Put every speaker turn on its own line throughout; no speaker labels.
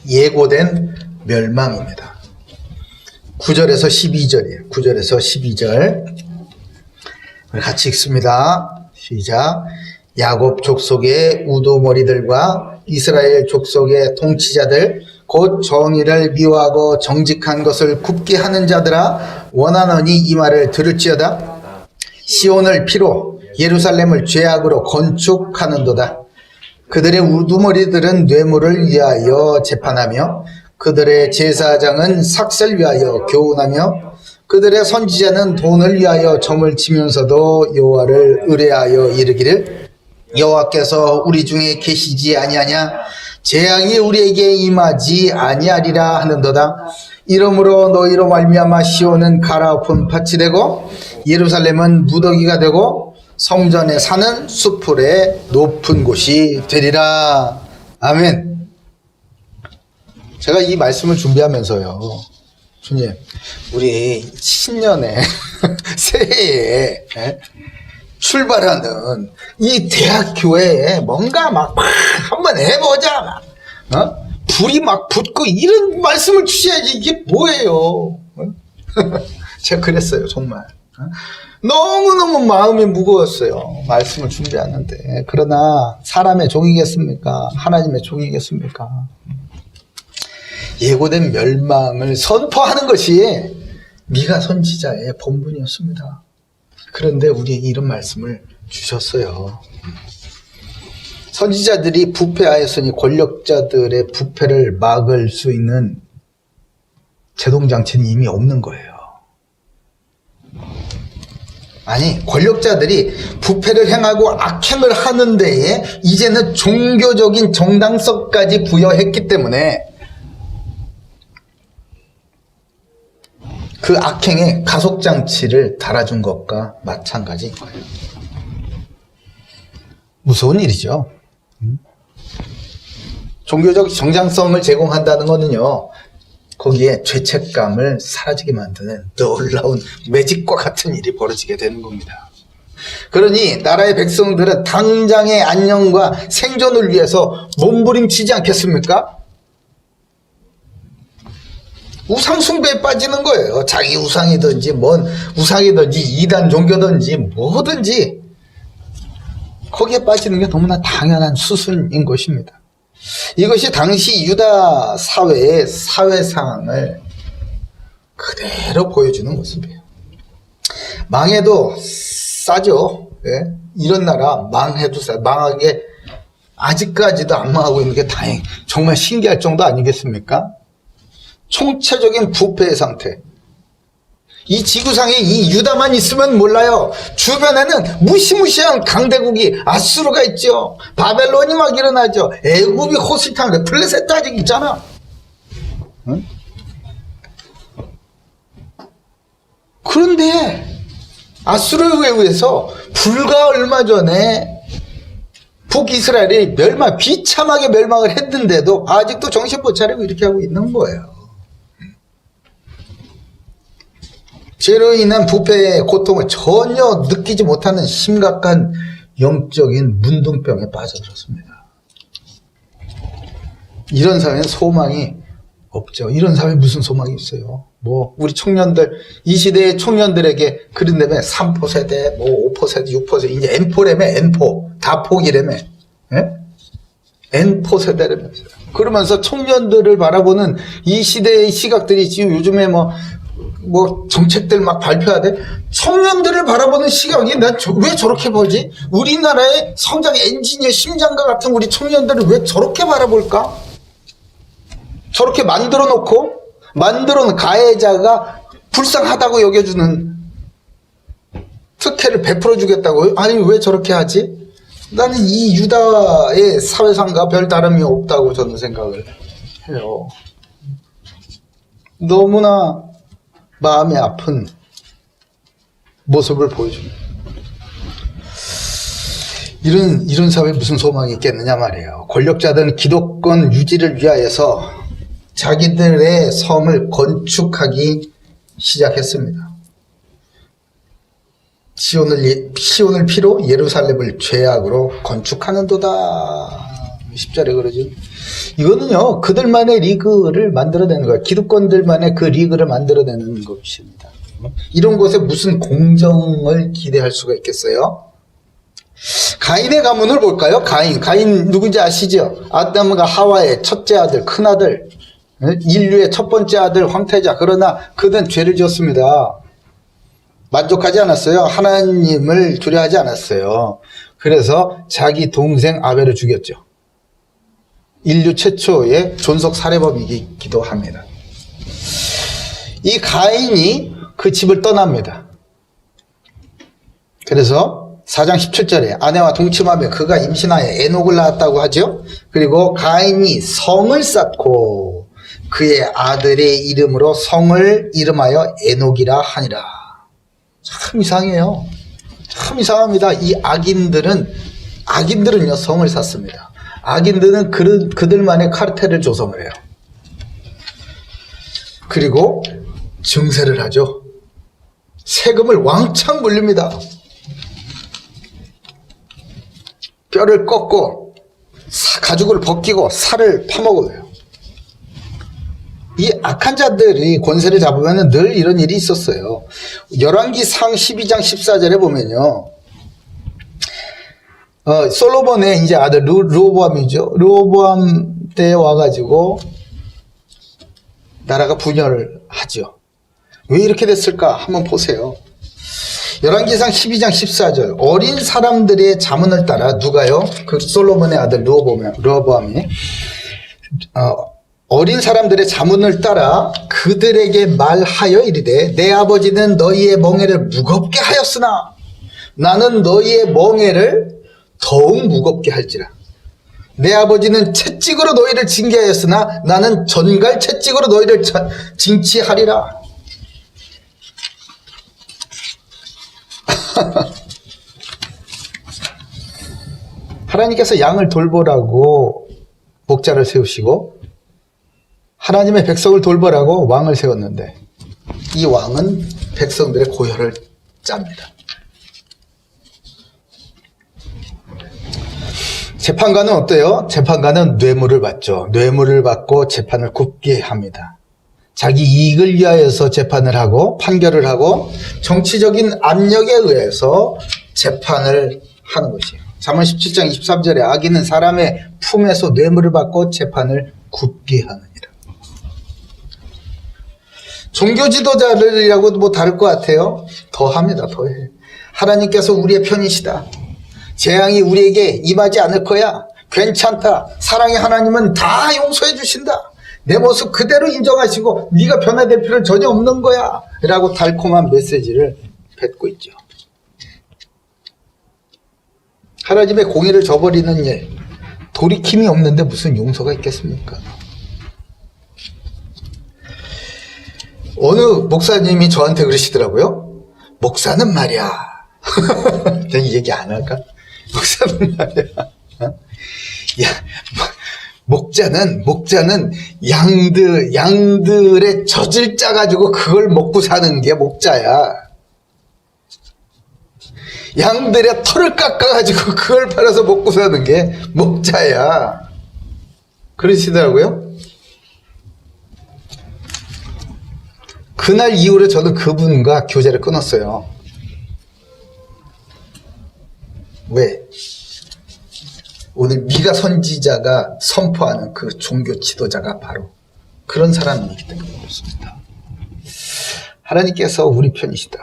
예고된 멸망입니다. 9절에서 12절이에요. 9절에서 12절. 우리 같이 읽습니다. 시작. 야곱 족속의 우두머리들과 이스라엘 족속의 통치자들, 곧 정의를 미워하고 정직한 것을 굽게 하는 자들아, 원하노니 이 말을 들을지어다. 시온을 피로 예루살렘을 죄악으로 건축하는도다. 그들의 우두머리들은 뇌물을 위하여 재판하며 그들의 제사장은 삭슬 위하여 교훈하며 그들의 선지자는 돈을 위하여 점을 치면서도 여호와를 의뢰하여 이르기를 여호와께서 우리 중에 계시지 아니하냐? 재앙이 우리에게 임하지 아니하리라 하는도다. 이러므로 너희로 말미암아 시온은 갈아엎은 밭이 되고 예루살렘은 무더기가 되고 성전에 사는 수풀의 높은 곳이 되리라. 아멘. 제가 이 말씀을 준비하면서요, 주님, 우리 신년에 새해에 출발하는 이 대학교에 뭔가 막 한번 해보자, 불이 막 붙고 이런 말씀을 주셔야지. 이게 뭐예요? 제가 그랬어요, 정말. 너무너무 마음이 무거웠어요, 말씀을 준비하는데. 그러나 사람의 종이겠습니까? 하나님의 종이겠습니까? 예고된 멸망을 선포하는 것이 미가 선지자의 본분이었습니다. 그런데 우리에게 이런 말씀을 주셨어요. 선지자들이 부패하였으니 권력자들의 부패를 막을 수 있는 제동장치는 이미 없는 거예요. 아니, 권력자들이 부패를 행하고 악행을 하는 데에 이제는 종교적인 정당성까지 부여했기 때문에 그 악행에 가속장치를 달아준 것과 마찬가지인 거예요. 무서운 일이죠. 종교적 정당성을 제공한다는 것은요, 거기에 죄책감을 사라지게 만드는 놀라운 매직과 같은 일이 벌어지게 되는 겁니다. 그러니 나라의 백성들은 당장의 안녕과 생존을 위해서 몸부림치지 않겠습니까? 우상 숭배에 빠지는 거예요. 자기 우상이든지 뭔 우상이든지 이단 종교든지 뭐든지 거기에 빠지는 게 너무나 당연한 수순인 것입니다. 이것이 당시 유다 사회의 사회상을 그대로 보여주는 모습이에요. 망해도 싸죠. 예? 이런 나라 망해도 싸. 망하게 아직까지도 안 망하고 있는 게 다행, 정말 신기할 정도 아니겠습니까? 총체적인 부패의 상태. 이 지구상에 이 유다만 있으면 몰라요. 주변에는 무시무시한 강대국이 아수르가 있죠. 바벨론이 막 일어나죠. 애굽이 호시탐, 블레셋도 아직 있잖아. 응? 그런데 아수르에 의해서 불과 얼마 전에 북이스라엘이 비참하게 멸망을 했는데도 아직도 정신 못 차리고 이렇게 하고 있는 거예요. 죄로 인한 부패의 고통을 전혀 느끼지 못하는 심각한 영적인 문둥병에 빠져들었습니다. 이런 사회는 소망이 없죠. 이런 사회에 무슨 소망이 있어요? 우리 청년들, 이 시대의 청년들에게 그런다며 3포 세대, 5포 세대, 6포 세대, 이제 N포라며, N포. 다 포기라며. 예? N포 세대라면서요. 그러면서 청년들을 바라보는 이 시대의 시각들이 지금 요즘에 정책들 막 발표하대. 청년들을 바라보는 시각이 난 왜 저렇게 보지? 우리나라의 성장의 엔지니어 심장과 같은 우리 청년들을 왜 저렇게 바라볼까? 저렇게 만들어 놓은 가해자가 불쌍하다고 여겨주는 특혜를 베풀어 주겠다고. 아니, 왜 저렇게 하지? 나는 이 유다의 사회상과 별 다름이 없다고 저는 생각을 해요. 너무나 마음이 아픈 모습을 보여줍니다. 이런 사회에 무슨 소망이 있겠느냐 말이에요. 권력자들은 기득권 유지를 위하여서 자기들의 성을 건축하기 시작했습니다. 시온을 피로 예루살렘을 죄악으로 건축하는도다. 10절에 그러죠. 이거는요, 그들만의 리그를 만들어내는 거예요. 기득권들만의 그 리그를 만들어내는 것입니다. 이런 곳에 무슨 공정을 기대할 수가 있겠어요? 가인의 가문을 볼까요? 가인 누군지 아시죠? 아담과 하와의 첫째 아들, 큰 아들, 인류의 첫 번째 아들 황태자. 그러나 그는 죄를 지었습니다. 만족하지 않았어요. 하나님을 두려워하지 않았어요. 그래서 자기 동생 아벨을 죽였죠. 인류 최초의 존속 살해범이기도 합니다. 이 가인이 그 집을 떠납니다. 그래서 4장 17절에 아내와 동침하며 그가 임신하여 에녹을 낳았다고 하죠. 그리고 가인이 성을 쌓고 그의 아들의 이름으로 성을 이름하여 에녹이라 하니라. 참 이상해요. 참 이상합니다. 이 악인들은요 성을 쌓습니다. 악인들은 그들만의 카르텔을 조성을 해요. 그리고 증세를 하죠. 세금을 왕창 물립니다. 뼈를 꺾고 가죽을 벗기고 살을 파먹어요. 이 악한 자들이 권세를 잡으면 늘 이런 일이 있었어요. 열왕기상 12장 14절에 보면요. 솔로몬의 이제 아들 르호보암이죠. 르호보암 때에 와가지고 나라가 분열을 하죠. 왜 이렇게 됐을까? 한번 보세요. 열왕기상 12장 14절. 어린 사람들의 자문을 따라 누가요? 그 솔로몬의 아들 르호보암이 어린 사람들의 자문을 따라 그들에게 말하여 이르되 내 아버지는 너희의 멍에를 무겁게 하였으나 나는 너희의 멍에를 더욱 무겁게 할지라. 내 아버지는 채찍으로 너희를 징계하였으나 나는 전갈 채찍으로 너희를 징치하리라. 하나님께서 양을 돌보라고 목자를 세우시고 하나님의 백성을 돌보라고 왕을 세웠는데 이 왕은 백성들의 고혈을 짭니다. 재판관은 어때요? 재판관은 뇌물을 받죠. 뇌물을 받고 재판을 굽게 합니다. 자기 이익을 위하여서 재판을 하고 판결을 하고 정치적인 압력에 의해서 재판을 하는 것이에요. 잠언 17장 23절에 악인은 사람의 품에서 뇌물을 받고 재판을 굽게 하느니라. 종교 지도자들이라고도 뭐 다를 것 같아요. 더합니다. 더해. 하나님께서 우리의 편이시다. 재앙이 우리에게 임하지 않을 거야. 괜찮다. 사랑의 하나님은 다 용서해 주신다. 내 모습 그대로 인정하시고 네가 변화될 필요는 전혀 없는 거야 라고 달콤한 메시지를 뱉고 있죠. 하나님의 공의를 저버리는 일, 돌이킴이 없는데 무슨 용서가 있겠습니까? 어느 목사님이 저한테 그러시더라고요. 목사는 말이야. 내가 이 얘기 안 할까? 목사는 말이야. 야, 목자는 양들의 젖을 짜가지고 그걸 먹고 사는 게 목자야. 양들의 털을 깎아가지고 그걸 팔아서 먹고 사는 게 목자야. 그러시더라고요. 그날 이후로 저는 그분과 교제를 끊었어요. 왜? 오늘 미가 선지자가 선포하는 그 종교 지도자가 바로 그런 사람이기 때문에 그렇습니다. 하나님께서 우리 편이시다.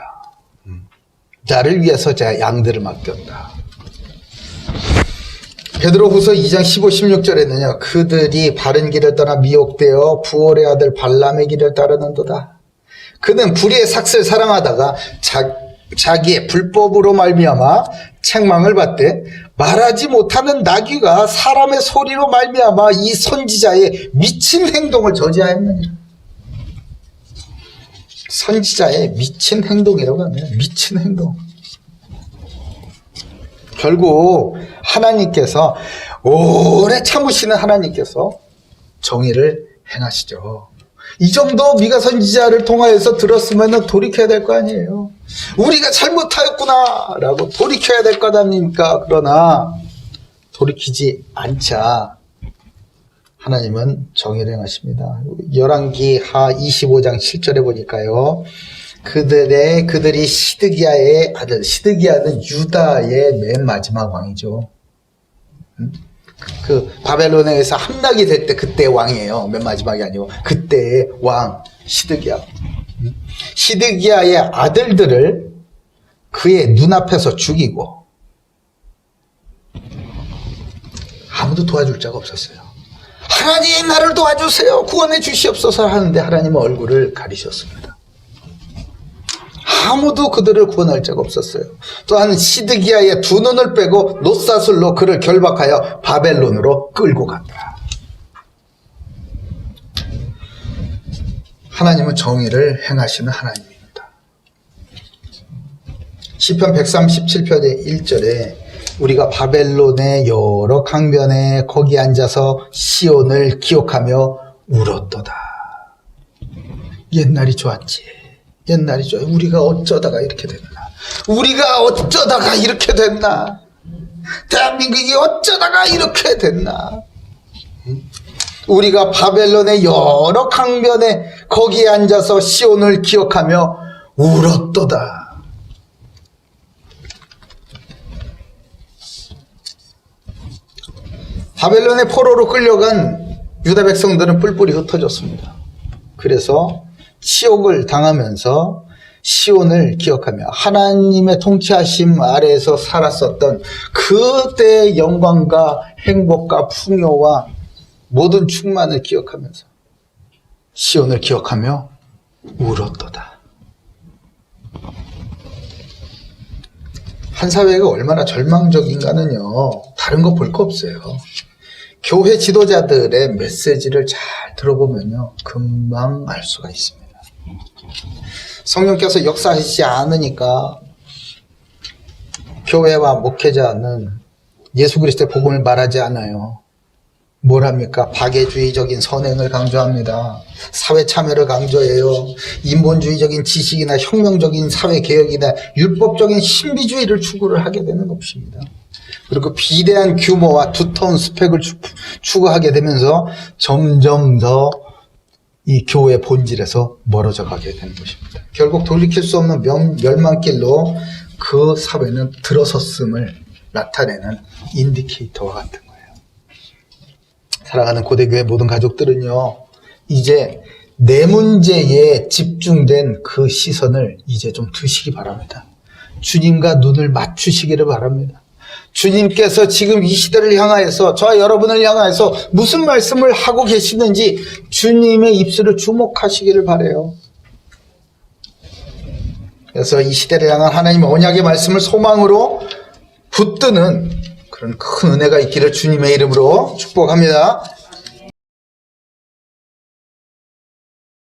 나를 위해서 제 양들을 맡겼다. 베드로후서 2장 15, 16절에는요. 그들이 바른 길을 떠나 미혹되어 부올의 아들 발람의 길을 따르는도다. 그는 불의의 삭슬 사랑하다가 자기의 불법으로 말미암아 책망을 받되 말하지 못하는 나귀가 사람의 소리로 말미암아 이 선지자의 미친 행동을 저지하였느니라. 선지자의 미친 행동이라고 합니다. 미친 행동. 결국 하나님께서 오래 참으시는 하나님께서 정의를 행하시죠. 이 정도 미가 선지자를 통하여서 들었으면 돌이켜야 될 거 아니에요. 우리가 잘못하였구나 라고 돌이켜야 될 것 아닙니까? 그러나 돌이키지 않자 하나님은 정의를 행하십니다. 열왕기 하 25장 7절에 보니까요. 그들이 시드기야의 아들, 시드기야는 유다의 맨 마지막 왕이죠. 그 바벨론에 의해서 함락이 될 때 그때 왕이에요. 맨 마지막이 아니고 그때의 왕 시드기야. 시드기야의 아들들을 그의 눈앞에서 죽이고 아무도 도와줄 자가 없었어요. 하나님 나를 도와주세요. 구원해 주시옵소서 하는데 하나님은 얼굴을 가리셨습니다. 아무도 그들을 구원할 자가 없었어요. 또한 시드기야의 두 눈을 빼고 놋사슬로 그를 결박하여 바벨론으로 끌고 갔다. 하나님은 정의를 행하시는 하나님입니다. 시편 137편의 1절에 우리가 바벨론의 여러 강변에 거기 앉아서 시온을 기억하며 울었도다. 옛날이 좋았지. 옛날이 좋아. 우리가 어쩌다가 이렇게 됐나. 우리가 어쩌다가 이렇게 됐나. 대한민국이 어쩌다가 이렇게 됐나. 우리가 바벨론의 여러 강변에 거기에 앉아서 시온을 기억하며 울었도다. 바벨론의 포로로 끌려간 유다 백성들은 뿔뿔이 흩어졌습니다. 그래서 치욕을 당하면서 시온을 기억하며 하나님의 통치하심 아래에서 살았었던 그때의 영광과 행복과 풍요와 모든 충만을 기억하면서 시온을 기억하며 울었도다. 한 사회가 얼마나 절망적인가는요, 다른 거 볼 거 없어요. 교회 지도자들의 메시지를 잘 들어보면요, 금방 알 수가 있습니다. 성령께서 역사하시지 않으니까 교회와 목회자는 예수 그리스도의 복음을 말하지 않아요. 뭘 합니까? 박애주의적인 선행을 강조합니다. 사회 참여를 강조해요. 인본주의적인 지식이나 혁명적인 사회개혁이나 율법적인 신비주의를 추구를 하게 되는 것입니다. 그리고 비대한 규모와 두터운 스펙을 추구하게 되면서 점점 더 이 교회의 본질에서 멀어져 가게 되는 것입니다. 결국 돌이킬 수 없는 멸망길로 그 사회는 들어섰음을 나타내는 인디케이터와 같은 거예요. 사랑하는 고대교회 모든 가족들은요, 이제 내 문제에 집중된 그 시선을 이제 좀 두시기 바랍니다. 주님과 눈을 맞추시기를 바랍니다. 주님께서 지금 이 시대를 향하여서 저와 여러분을 향하여서 무슨 말씀을 하고 계시는지 주님의 입술을 주목하시기를 바라요. 그래서 이 시대를 향한 하나님의 언약의 말씀을 소망으로 붙드는 그런 큰 은혜가 있기를 주님의 이름으로 축복합니다.